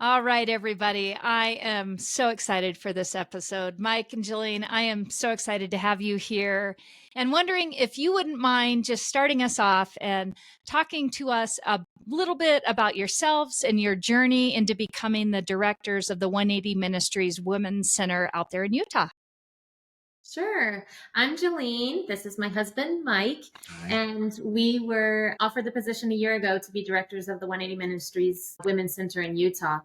All right, everybody. I am so excited for this episode. Mike and Jillian, I am so excited to have you here and wondering if you wouldn't mind just starting us off and talking to us a little bit about yourselves and your journey into becoming the directors of the 180 Ministries Women's Center out there in Utah. Sure. I'm Jolene. This is my husband, Mike. Hi. And we were offered the position a year ago to be directors of the 180 Ministries Women's Center in Utah.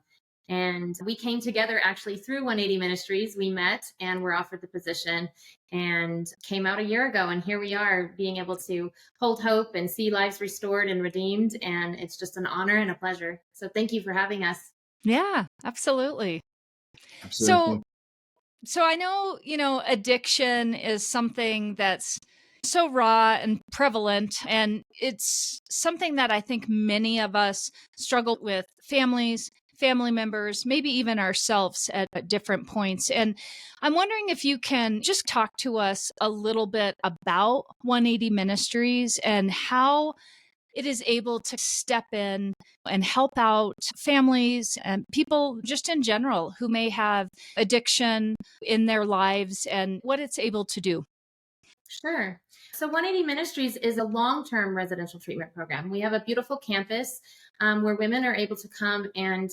And we came together actually through 180 Ministries. We met and were offered the position and came out a year ago. And here we are being able to hold hope and see lives restored and redeemed. And it's just an honor and a pleasure. So thank you for having us. Yeah, absolutely. Absolutely. So I know, addiction is something that's so raw and prevalent, and it's something that I think many of us struggle with families, family members, maybe even ourselves at different points. And I'm wondering if you can just talk to us a little bit about 180 Ministries and how it is able to step in and help out families and people just in general who may have addiction in their lives and what it's able to do. Sure. So 180 Ministries is a long-term residential treatment program. We have a beautiful campus where women are able to come and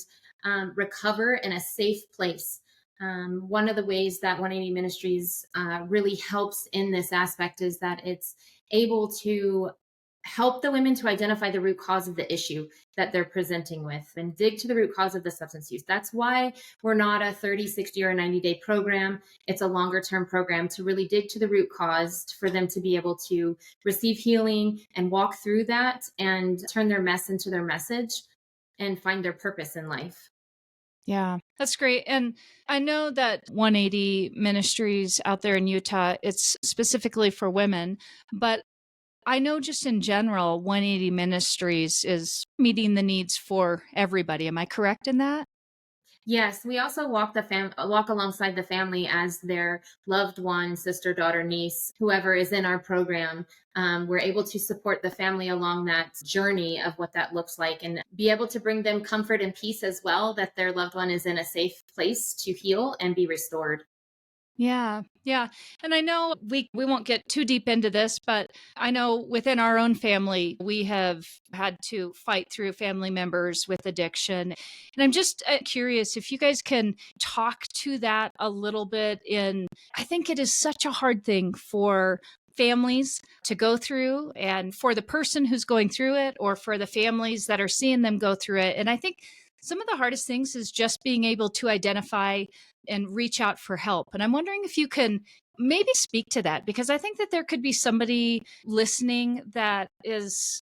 recover in a safe place. One of the ways that 180 Ministries really helps in this aspect is that it's able to help the women to identify the root cause of the issue that they're presenting with and dig to the root cause of the substance use. That's why we're not a 30, 60, or a 90-day program. It's a longer term program to really dig to the root cause for them to be able to receive healing and walk through that and turn their mess into their message and find their purpose in life. Yeah, that's great. And I know that 180 Ministries out there in Utah, it's specifically for women, but I know just in general, 180 Ministries is meeting the needs for everybody. Am I correct in that? Yes, we also walk alongside the family as their loved one, sister, daughter, niece, whoever is in our program. We're able to support the family along that journey of what that looks like and be able to bring them comfort and peace as well, that their loved one is in a safe place to heal and be restored. Yeah, yeah. And I know we won't get too deep into this, but I know within our own family, we have had to fight through family members with addiction. And I'm just curious if you guys can talk to that a little bit I think it is such a hard thing for families to go through and for the person who's going through it or for the families that are seeing them go through it. And I think some of the hardest things is just being able to identify and reach out for help. And I'm wondering if you can maybe speak to that because I think that there could be somebody listening that is,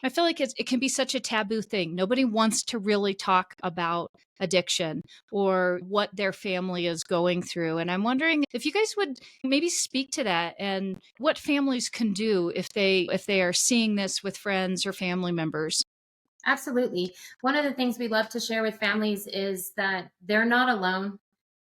I feel like it can be such a taboo thing. Nobody wants to really talk about addiction or what their family is going through. And I'm wondering if you guys would maybe speak to that and what families can do if they are seeing this with friends or family members. Absolutely. One of the things we love to share with families is that they're not alone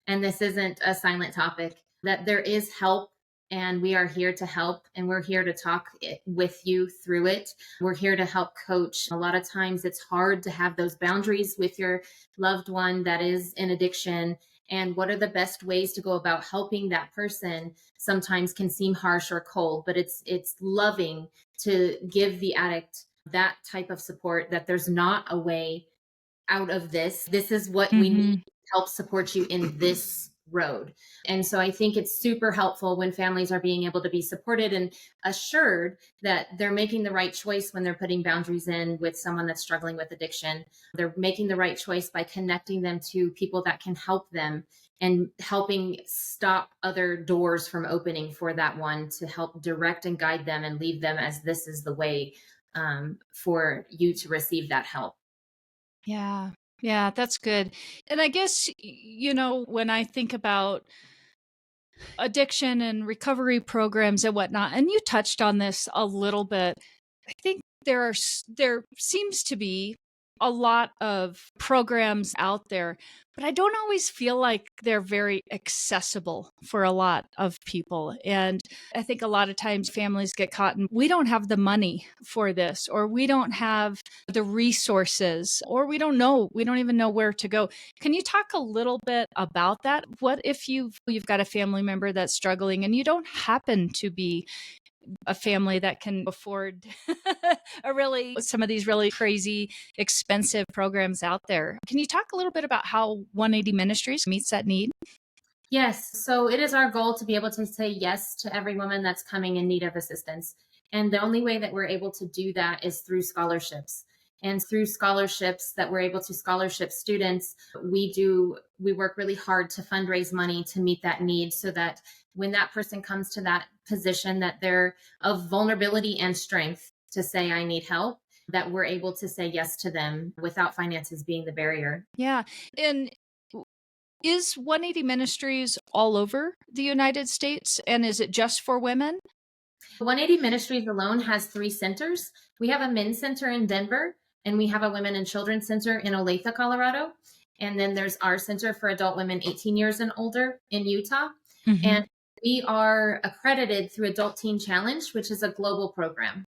and this isn't a silent topic, that there is help and we are here to help and we're here to talk with you through it. We're here to help coach. A lot of times it's hard to have those boundaries with your loved one that is in addiction. And what are the best ways to go about helping that person sometimes can seem harsh or cold, but it's loving to give the addict that type of support, that there's not a way out of this. This is what we need Hmm. to help support you in this road. And so I think it's super helpful when families are being able to be supported and assured that they're making the right choice when they're putting boundaries in with someone that's struggling with addiction. They're making the right choice by connecting them to people that can help them and helping stop other doors from opening for that one to help direct and guide them and lead them as this is the way for you to receive that help. Yeah. Yeah, that's good. And I guess, when I think about addiction and recovery programs and whatnot, and you touched on this a little bit, I think there seems to be a lot of programs out there, but I don't always feel like they're very accessible for a lot of people. And I think a lot of times families get caught in, we don't have the money for this, or we don't have the resources, or we don't even know where to go. Can you talk a little bit about that? What if you've got a family member that's struggling and you don't happen to be a family that can afford a really some of these really crazy expensive programs out there? Can you talk a little bit about how 180 Ministries meets that need? Yes. So it is our goal to be able to say yes to every woman that's coming in need of assistance. And the only way that we're able to do that is through scholarships. And through scholarships that we're able to scholarship students, we work really hard to fundraise money to meet that need so that when that person comes to that position that they're of vulnerability and strength to say I need help, that we're able to say yes to them without finances being the barrier. Yeah. And is 180 Ministries all over the United States? And is it just for women? 180 Ministries alone has 3 centers. We have a men's center in Denver, and we have a women and children's center in Olathe, Colorado. And then there's our center for adult women 18 years and older in Utah. Mhm. And we are accredited through Adult Teen Challenge, which is a global program.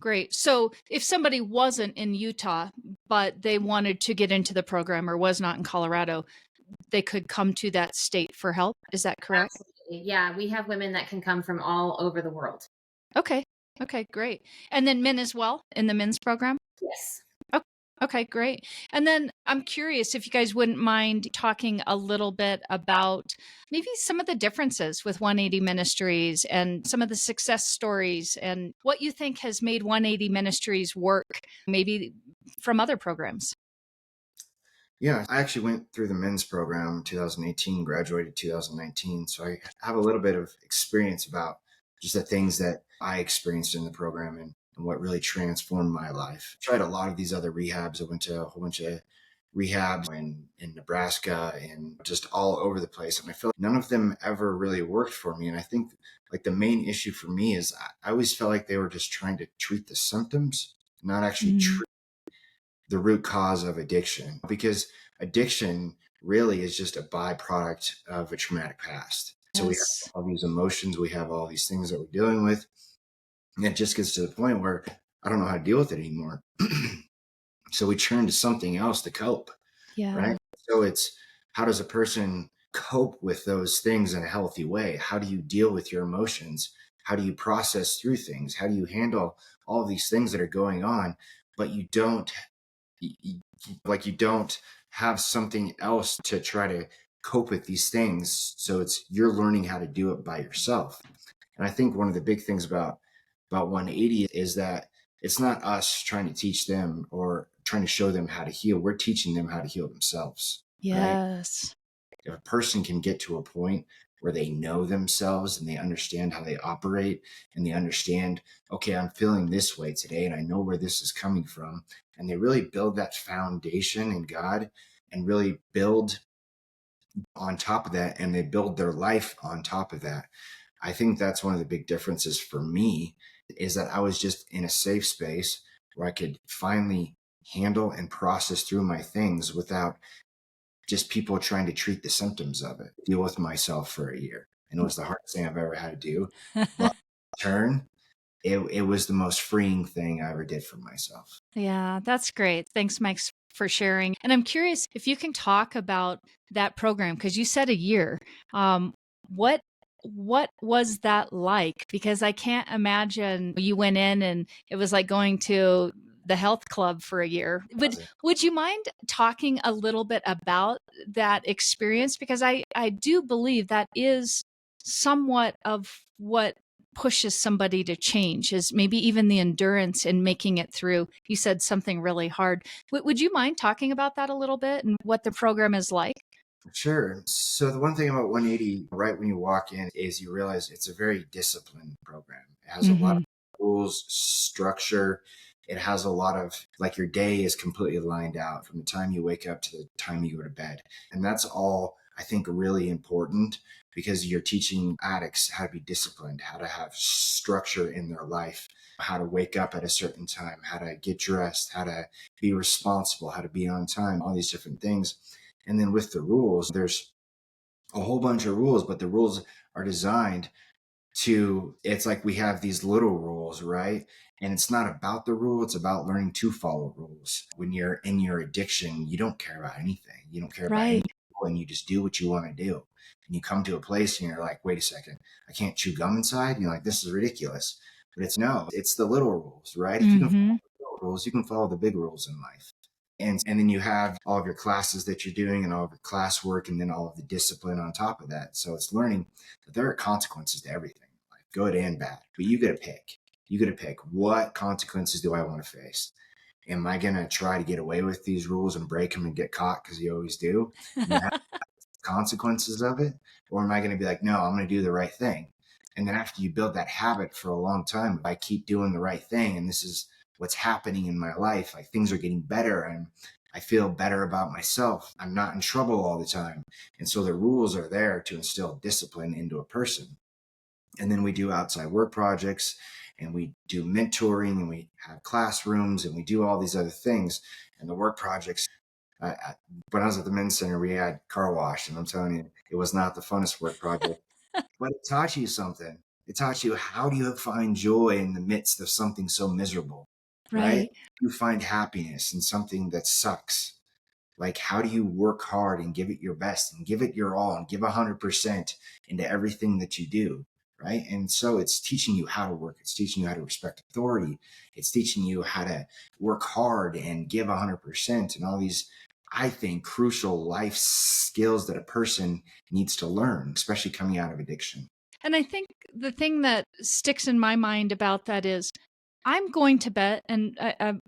Great. So if somebody wasn't in Utah, but they wanted to get into the program or was not in Colorado, they could come to that state for help. Is that correct? Absolutely. Yeah, we have women that can come from all over the world. Okay. Okay, great. And then men as well in the men's program? Yes. Oh, okay, great. And then I'm curious if you guys wouldn't mind talking a little bit about maybe some of the differences with 180 Ministries and some of the success stories and what you think has made 180 Ministries work, maybe from other programs. Yeah, I actually went through the men's program in 2018, graduated 2019. So I have a little bit of experience about just the things that I experienced in the program and what really transformed my life. Tried a lot of these other rehabs. I went to a whole bunch of rehabs in Nebraska and just all over the place. And I feel like none of them ever really worked for me. And I think like the main issue for me is I always felt like they were just trying to treat the symptoms, not actually Mm, treat the root cause of addiction, because addiction really is just a byproduct of a traumatic past. So we have yes. all these emotions, we have all these things that we're dealing with, and it just gets to the point where I don't know how to deal with it anymore. So we turn to something else to cope, Yeah. right? So it's, how does a person cope with those things in a healthy way? How do you deal with your emotions? How do you process through things? How do you handle all of these things that are going on, but you don't y- y- like you don't have something else to try to cope with these things, so it's you're learning how to do it by yourself. And I think one of the big things about 180 is that it's not us trying to teach them or trying to show them how to heal. We're teaching them how to heal themselves, right? Yes. If a person can get to a point where they know themselves and they understand how they operate and they understand, okay, I'm feeling this way today and I know where this is coming from, and they really build that foundation in God and really build on top of that, and they build their life on top of that. I think that's one of the big differences for me, is that I was just in a safe space where I could finally handle and process through my things without just people trying to treat the symptoms of it, deal with myself for a year. And it was the hardest thing I've ever had to do. But in turn, it was the most freeing thing I ever did for myself. Yeah, that's great. Thanks, Mike, for sharing. And I'm curious if you can talk about that program because you said a year. Um, what what was that like? Because I can't imagine you went in and it was like going to the health club for a year. Would you mind talking a little bit about that experience? Because I do believe that is somewhat of what pushes somebody to change is maybe even the endurance in making it through. You said something really hard. Would you mind talking about that a little bit and what the program is like? Sure. So the one thing about 180, right when you walk in, is you realize it's a very disciplined program. It has a lot Hmm. of rules, structure. It has a lot of, like, your day is completely lined out from the time you wake up to the time you go to bed. And that's all, I think, really important, because you're teaching addicts how to be disciplined, how to have structure in their life, how to wake up at a certain time, how to get dressed, how to be responsible, how to be on time, all these different things. And then with the rules, there's a whole bunch of rules, but the rules are designed to, it's like we have these little rules, right? And it's not about the rule, it's about learning to follow rules. When you're in your addiction, you don't care about anything. You don't care about any Right. people, and you just do what you want to do. And you come to a place and you're like, wait a second, I can't chew gum inside. And you're like, this is ridiculous. But it's no, it's the little rules, right? If you can follow Mm-hmm. the little rules, you can follow the big rules in life. And then you have all of your classes that you're doing and all of your classwork, and then all of the discipline on top of that. So it's learning that there are consequences to everything, like good and bad. But you get to pick. You get to pick, what consequences do I want to face? Am I going to try to get away with these rules and break them and get caught, because you always do, and then have consequences of it? Or am I going to be like, no, I'm going to do the right thing? And then after you build that habit for a long time, if I keep doing the right thing and this is what's happening in my life, like things are getting better and I feel better about myself, I'm not in trouble all the time. And so the rules are there to instill discipline into a person. And then we do outside work projects, and we do mentoring, and we have classrooms, and we do all these other things. And the work projects, when I was at the men's center, we had car wash, and I'm telling you, it was not the funnest work project, but it taught you something. It taught you, how do you find joy in the midst of something so miserable, right? Right. You find happiness in something that sucks. Like, how do you work hard and give it your best and give it your all and give 100% into everything that you do? Right. And so it's teaching you how to work. It's teaching you how to respect authority. It's teaching you how to work hard and give 100%, and all these, I think, crucial life skills that a person needs to learn, especially coming out of addiction. And I think the thing that sticks in my mind about that is, I'm going to bet, and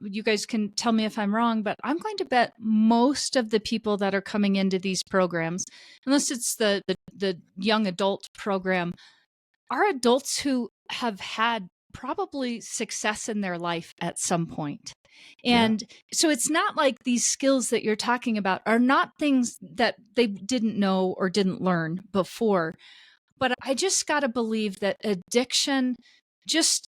you guys can tell me if I'm wrong, but I'm going to bet most of the people that are coming into these programs, unless it's the young adult program, are adults who have had probably success in their life at some point. Yeah. And so it's not like these skills that you're talking about are not things that they didn't know or didn't learn before. But I just got to believe that addiction just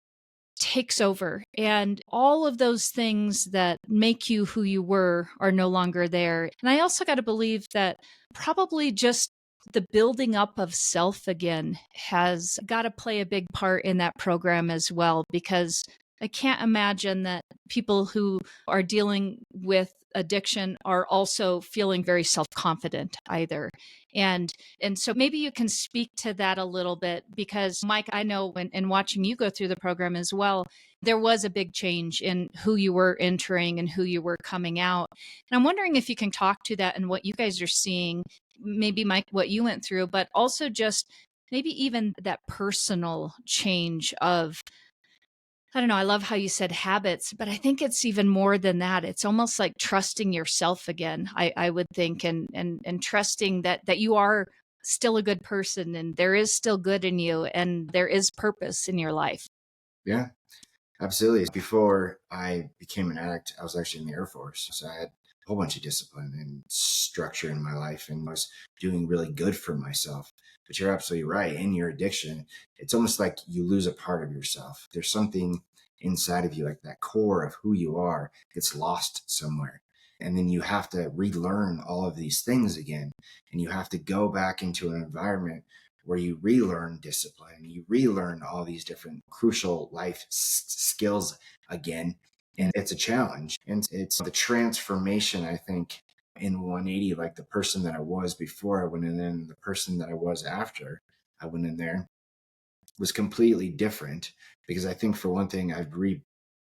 takes over, and all of those things that make you who you were are no longer there. And I also got to believe that probably just the building up of self again has got to play a big part in that program as well, because I can't imagine that people who are dealing with addiction are also feeling very self-confident either. And so maybe you can speak to that a little bit, because Mike, I know when in watching you go through the program as well, there was a big change in who you were entering and who you were coming out. And I'm wondering if you can talk to that and what you guys are seeing, maybe Mike, what you went through, but also just maybe even that personal change of, I don't know, I love how you said habits, but I think it's even more than that. It's almost like trusting yourself again, I would think, and trusting that you are still a good person and there is still good in you and there is purpose in your life. Yeah. Absolutely. Before I became an addict, I was actually in the Air Force. So I had a whole bunch of discipline and structure in my life, and was doing really good for myself. But you're absolutely right. In your addiction, it's almost like you lose a part of yourself. There's something inside of you, like that core of who you are, gets lost somewhere. And then you have to relearn all of these things again. And you have to go back into an environment where you relearn discipline, you relearn all these different crucial life skills again. And it's a challenge. And it's the transformation, I think, in 180, like the person that I was before I went in, and the person that I was after I went in there, was completely different. Because I think, for one thing, I've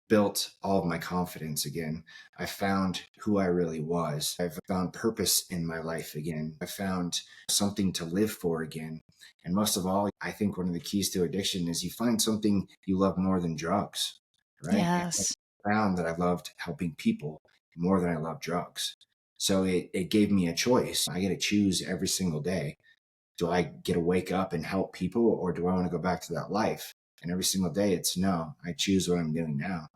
built all of my confidence again. I found who I really was. I've found purpose in my life again. I found something to live for again. And most of all, I think one of the keys to addiction is you find something you love more than drugs, right? And Yes. I found that I loved helping people more than I love drugs. So it gave me a choice. I get to choose every single day. Do I get to wake up and help people, or do I want to go back to that life? And every single day it's no, I choose what I'm doing now.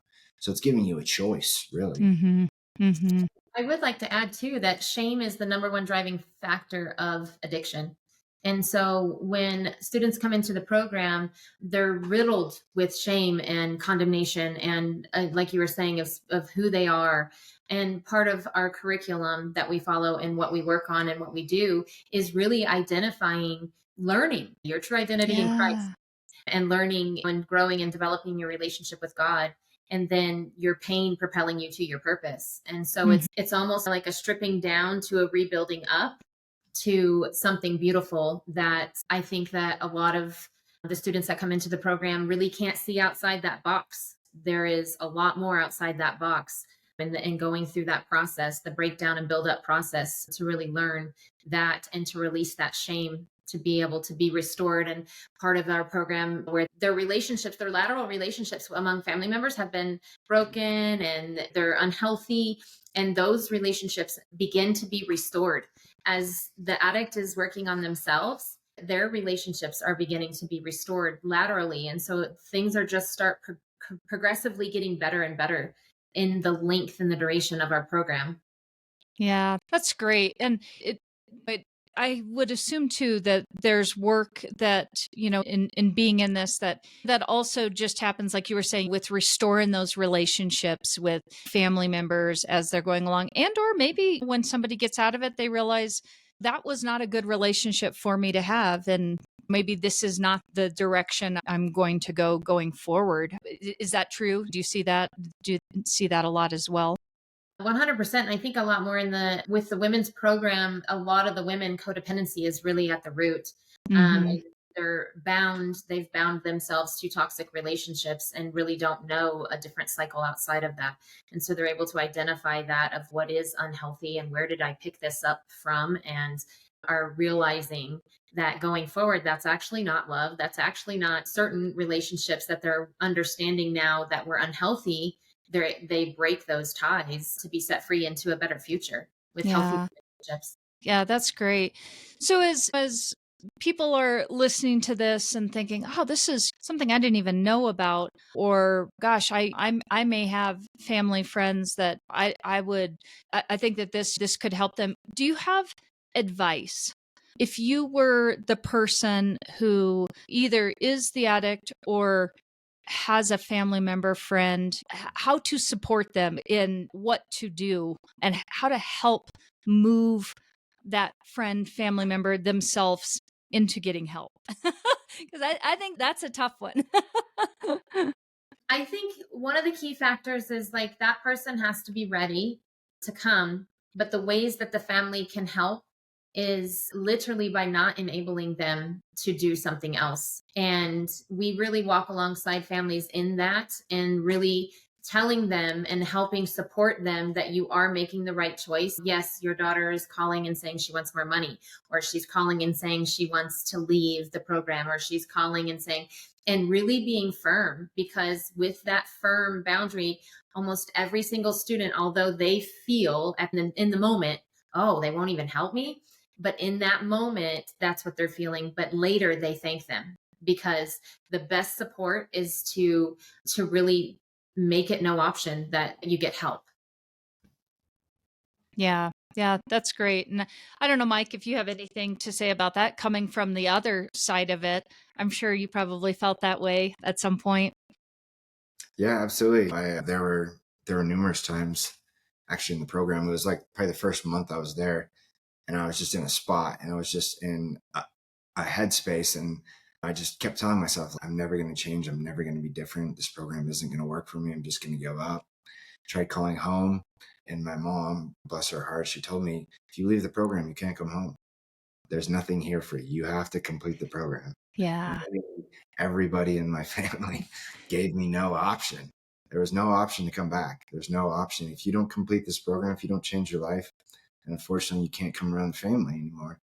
So it's giving you a choice, really. Mm-hmm. Mm-hmm. I would like to add too that shame is the number one driving factor of addiction. And so when students come into the program, they're riddled with shame and condemnation and like you were saying of who they are. And part of our curriculum that we follow and what we work on and what we do is really identifying, learning your true identity in Christ Yeah. and learning and growing and developing your relationship with God, and then your pain propelling you to your purpose. And so Mhm. it's almost like a stripping down to a rebuilding up to something beautiful that I think that a lot of the students that come into the program really can't see outside that box. There is a lot more outside that box. And going through that process, the breakdown and build up process to really learn that and to release that shame to be able to be restored. And part of our program where their relationships, their lateral relationships among family members have been broken and they're unhealthy. And those relationships begin to be restored as the addict is working on themselves. Their relationships are beginning to be restored laterally. And so things are just start progressively getting better and better in the length and the duration of our program. Yeah, that's great. But I would assume too that there's work that, in being in this that also just happens, like you were saying, with restoring those relationships with family members as they're going along. And or maybe when somebody gets out of it, they realize that was not a good relationship for me to have. And maybe this is not the direction I'm going to go going forward. Is that true? Do you see that? Do you see that a lot as well? 100%. I think a lot more with the women's program, a lot of the women codependency is really at the root. Hmm. And they've bound themselves to toxic relationships and really don't know a different cycle outside of that. And so they're able to identify that of what is unhealthy and where did I pick this up from, and are realizing that going forward, that's actually not love. That's actually not certain relationships that they're understanding now that were unhealthy. They break those ties to be set free into a better future with healthy Yeah. relationships. Yeah, that's great. So as people are listening to this and thinking, "Oh, this is something I didn't even know about," or "Gosh, I may have family friends that I think that this could help them." Do you have advice? If you were the person who either is the addict or has a family member, friend, how to support them in what to do and how to help move that friend, family member themselves into getting help. Because I think that's a tough one. I think one of the key factors is like that person has to be ready to come, but the ways that the family can help is literally by not enabling them to do something else. And we really walk alongside families in that and really telling them and helping support them that you are making the right choice. Yes, your daughter is calling and saying she wants more money, or she's calling and saying she wants to leave the program, or she's calling and saying, and really being firm, because with that firm boundary, almost every single student, although they feel in the moment, oh, they won't even help me, but in that moment that's what they're feeling, but later they thank them, because the best support is to really make it no option that you get help. Yeah. Yeah, that's great. And I don't know, Mike, if you have anything to say about that coming from the other side of it. I'm sure you probably felt that way at some point. Yeah, absolutely. There were numerous times actually in the program. It was like probably the first month I was there, and I was just in a spot, and I was just in a headspace, and I just kept telling myself, I'm never going to change. I'm never going to be different. This program isn't going to work for me. I'm just going to give up. Tried calling home, and my mom, bless her heart, she told me, if you leave the program, you can't come home. There's nothing here for you. You have to complete the program. And Yeah. literally everybody in my family gave me no option. There was no option to come back. There's no option. If you don't complete this program, if you don't change your life, and unfortunately, you can't come around the family anymore.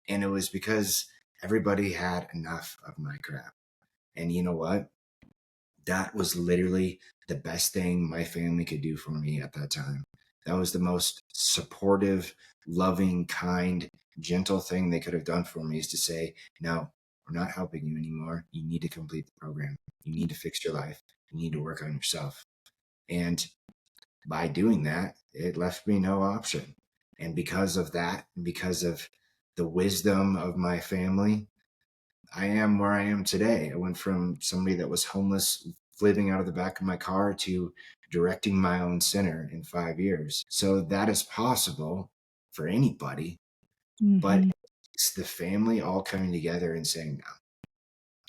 And it was because everybody had enough of my crap. And you know what? That was literally the best thing my family could do for me at that time. That was the most supportive, loving, kind, gentle thing they could have done for me, is to say, no, we're not helping you anymore. You need to complete the program. You need to fix your life. You need to work on yourself. And by doing that, it left me no option. And because of that, because of the wisdom of my family, I am where I am today. I went from somebody that was homeless, living out of the back of my car, to directing my own center in 5 years. So that is possible for anybody, but Mhm. it's the family all coming together and saying, no,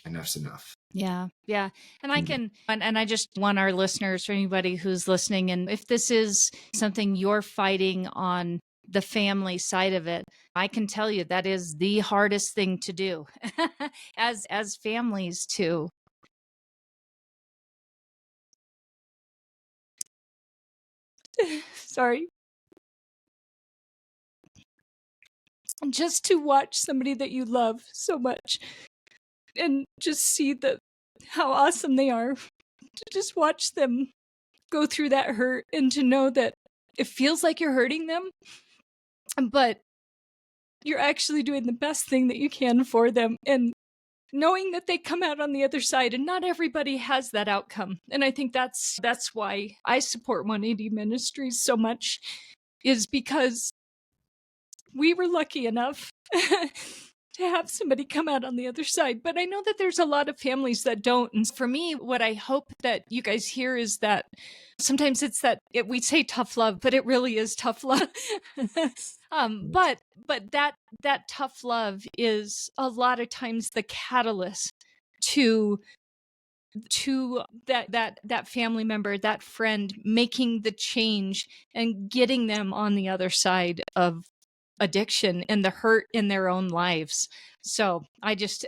enough's enough. Yeah. Yeah. And I Mhm. can, and I just want our listeners, or anybody who's listening, and if this is something you're fighting on the family side of it, I can tell you that is the hardest thing to do as families too. Sorry. Just to watch somebody that you love so much and just see how awesome they are, to just watch them go through that hurt and to know that it feels like you're hurting them, but you're actually doing the best thing that you can for them, and knowing that they come out on the other side. And not everybody has that outcome, and I think that's why I support 180 Ministries so much, is because we were lucky enough to have somebody come out on the other side. But I know that there's a lot of families that don't. And for me, what I hope that you guys hear is that sometimes it's we say tough love, but it really is tough love. But that tough love is a lot of times the catalyst to that family member, that friend, making the change and getting them on the other side of addiction and the hurt in their own lives. So I just,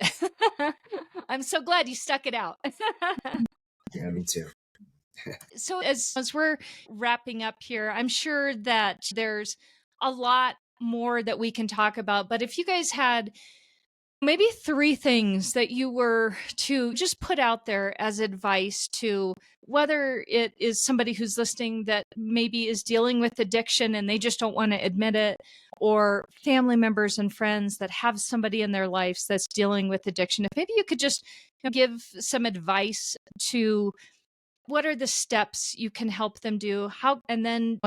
I'm so glad you stuck it out. Yeah, me too. So as we're wrapping up here, I'm sure that there's a lot more that we can talk about. But if you guys had maybe three things that you were to just put out there as advice to, whether it is somebody who's listening that maybe is dealing with addiction and they just don't want to admit it, or family members and friends that have somebody in their lives that's dealing with addiction, if maybe you could just give some advice to what are the steps you can help them do, how, and then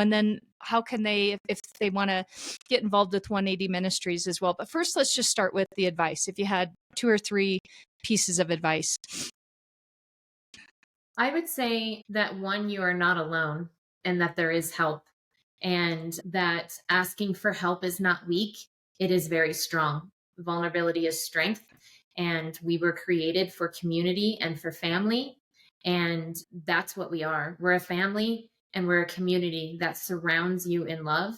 how can they, if they want to get involved with 180 Ministries as well. But first, let's just start with the advice. If you had two or three pieces of advice. I would say that one, you are not alone and that there is help, and that asking for help is not weak, it is very strong. Vulnerability is strength, and we were created for community and for family. And that's what we are. We're a family and we're a community that surrounds you in love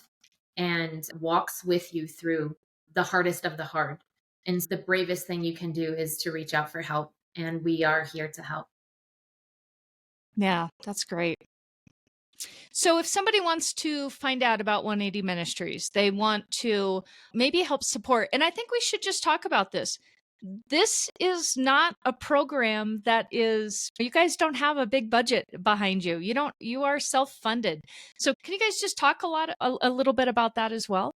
and walks with you through the hardest of the hard. And the bravest thing you can do is to reach out for help. And we are here to help. Yeah, that's great. So if somebody wants to find out about 180 Ministries, they want to maybe help support, and I think we should just talk about this. This is not a program that is, you guys don't have a big budget behind you. You are self-funded. So can you guys just talk a little bit about that as well?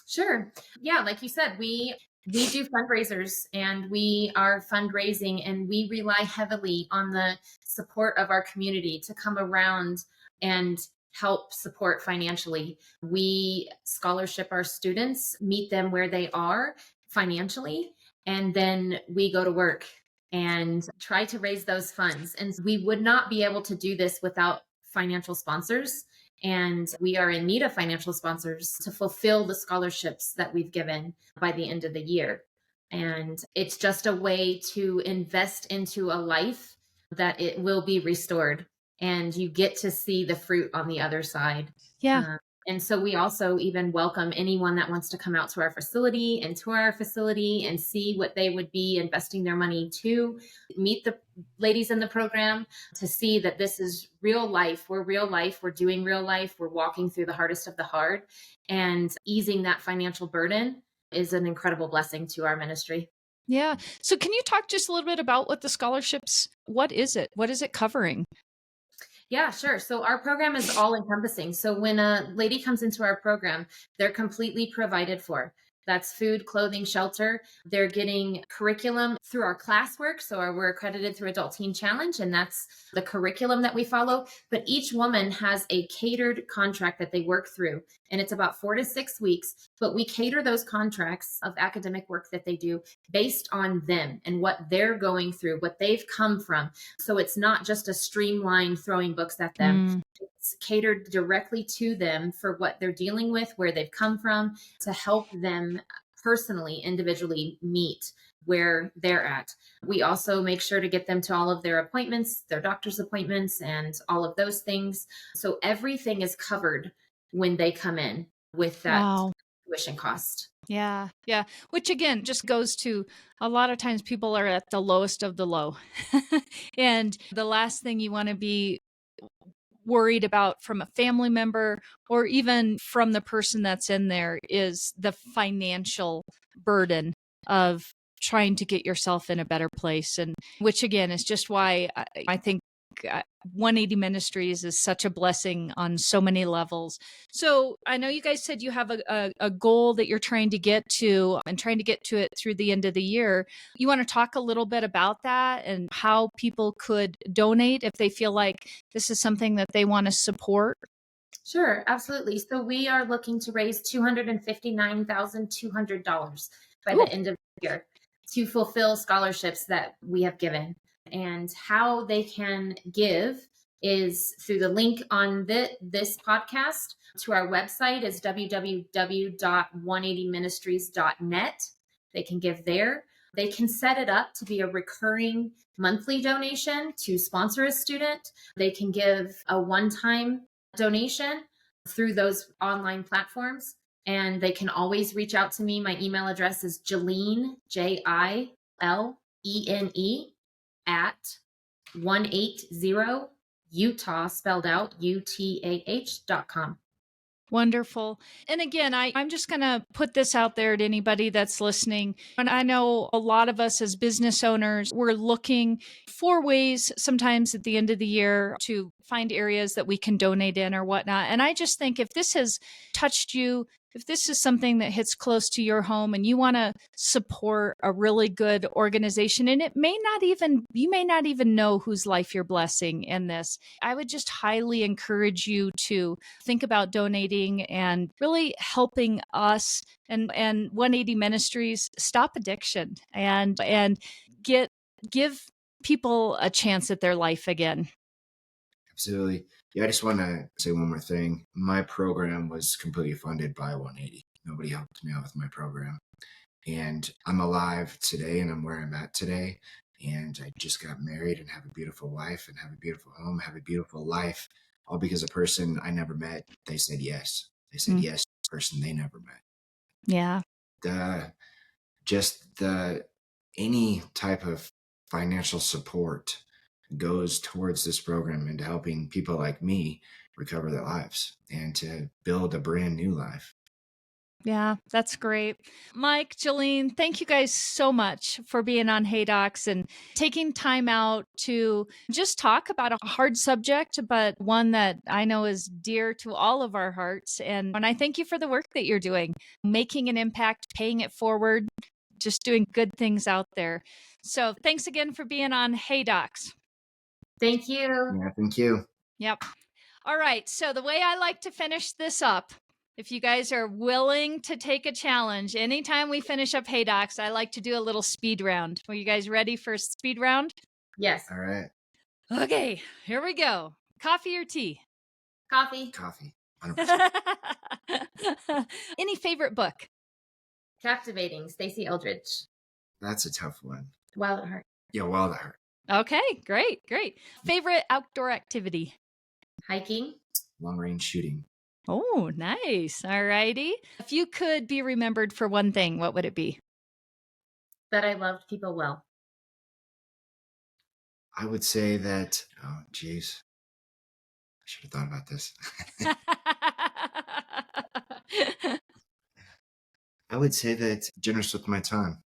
Sure. Yeah, like you said, we do fundraisers and we are fundraising, and we rely heavily on the support of our community to come around and help support financially. We scholarship our students, meet them where they are financially, and then we go to work and try to raise those funds. And we would not be able to do this without financial sponsors, and we are in need of financial sponsors to fulfill the scholarships that we've given by the end of the year. And it's just a way to invest into a life that it will be restored, and you get to see the fruit on the other side. Yeah. Uh, and so we also even welcome anyone that wants to come out to our facility and tour our facility and see what they would be investing their money to, meet the ladies in the program, to see that this is real life. We're real life. We're doing real life. We're walking through the hardest of the hard, and easing that financial burden is an incredible blessing to our ministry. Yeah. So can you talk just a little bit about what the scholarships, what is it? What is it covering? Yeah, sure. So our program is all encompassing. So when a lady comes into our program, they're completely provided for. That's food, clothing, shelter. They're getting curriculum through our classwork. So we're accredited through Adult Teen Challenge, and that's the curriculum that we follow. But each woman has a catered contract that they work through, and it's about 4 to 6 weeks. But we cater those contracts of academic work that they do based on them and what they're going through, what they've come from. So it's not just a streamlined throwing books at them. It's catered directly to them for what they're dealing with, where they've come from, to help them personally, individually meet where they're at. We also make sure to get them to all of their appointments, their doctor's appointments, and all of those things. So everything is covered when they come in with that Wow. tuition cost. Yeah. Yeah. Which again just goes to a lot of times people are at the lowest of the low. And the last thing you want to be worried about from a family member or even from the person that's in there is the financial burden of trying to get yourself in a better place. And which again is just why I think 180 Ministries is such a blessing on so many levels. So I know you guys said you have a goal that you're trying to get to and trying to get to it through the end of the year. You want to talk a little bit about that and how people could donate if they feel like this is something that they want to support? Sure, absolutely. So we are looking to raise $259,200 by Ooh. the end of the year to fulfill scholarships that we have given. And how they can give is through the link on this podcast to our website is www.180ministries.net. They can give there. They can set it up to be a recurring monthly donation to sponsor a student. They can give a one-time donation through those online platforms. And they can always reach out to me. My email address is Jilene, Jilene, at 180 Utah, spelled out UTAH.com. Wonderful. And again, I'm just going to put this out there to anybody that's listening. And I know a lot of us as business owners, we're looking for ways sometimes at the end of the year to find areas that we can donate in or whatnot. And I just think if this has touched you, if this is something that hits close to your home and you want to support a really good organization, and you may not even know whose life you're blessing in this, I would just highly encourage you to think about donating and really helping us and 180 Ministries stop addiction and give people a chance at their life again. Absolutely. Yeah, I just want to say one more thing. My program was completely funded by 180. Nobody helped me out with my program. And I'm alive today and I'm where I'm at today. And I just got married and have a beautiful wife and have a beautiful home, have a beautiful life, all because a person I never met, they said yes. They said yes to a person they never met. Yeah. Any type of financial support goes towards this program and helping people like me recover their lives and to build a brand new life. Yeah, that's great. Mike, Jilene, thank you guys so much for being on Hey Docs and taking time out to just talk about a hard subject, but one that I know is dear to all of our hearts. And I thank you for the work that you're doing, making an impact, paying it forward, just doing good things out there. So thanks again for being on Hey Docs. Thank you. Yeah, thank you. Yep. All right. So the way I like to finish this up, if you guys are willing to take a challenge, anytime we finish up Hey Docs, I like to do a little speed round. Are you guys ready for a speed round? Yes. All right. Okay, here we go. Coffee or tea? Coffee. Coffee. 100%. Any favorite book? Captivating. Stacey Eldridge. That's a tough one. Wild at Heart. Yeah, Wild at Heart. Okay, great. Favorite outdoor activity? Hiking. Long range shooting. Oh, nice. All righty. If you could be remembered for one thing, what would it be? That I loved people well. I would say that, oh, geez. I should have thought about this. I would say that generous with my time.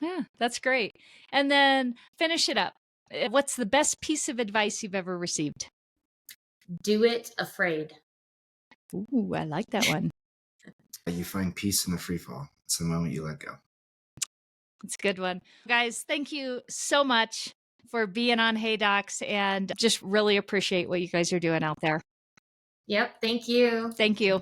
Yeah, that's great. And then finish it up. What's the best piece of advice you've ever received? Do it afraid. Ooh, I like that one. You find peace in the free fall. It's the moment you let go. It's a good one. Guys, thank you so much for being on Hey Docs, and just really appreciate what you guys are doing out there. Yep. Thank you. Thank you.